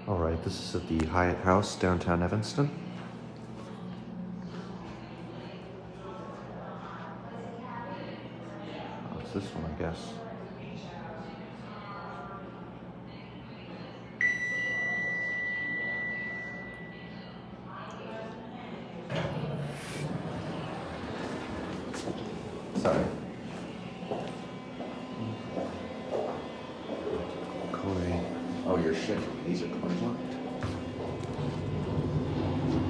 All right, this is at the Hyatt House, downtown Evanston. Oh, it's this one, I guess. Sorry. Kone. Oh, you're shitting. These are Kone locked?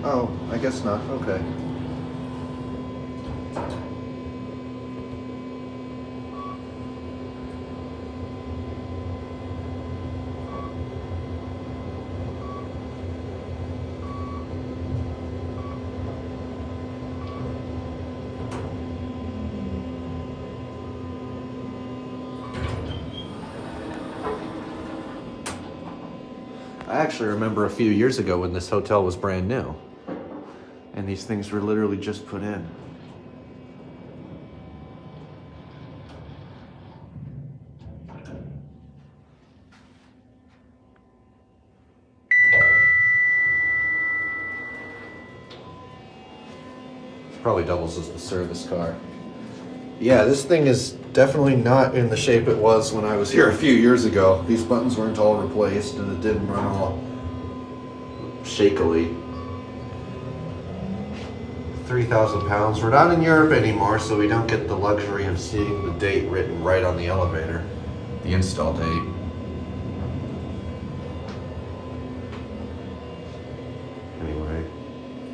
Oh, I guess not. Okay. I actually remember a few years ago when this hotel was brand new, and these things were literally just put in. It probably doubles as the service car. Yeah, this thing is definitely not in the shape it was when I was here a few years ago. These buttons weren't all replaced and it didn't run all shakily. 3,000 pounds. We're not in Europe anymore, so we don't get the luxury of seeing the date written right on the elevator. The install date. Anyway,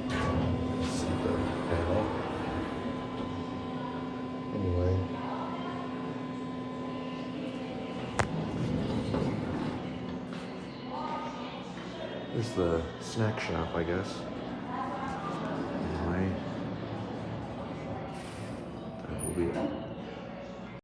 let's see the panel. Anyway. There's the snack shop, I guess. Anyway. That will be it.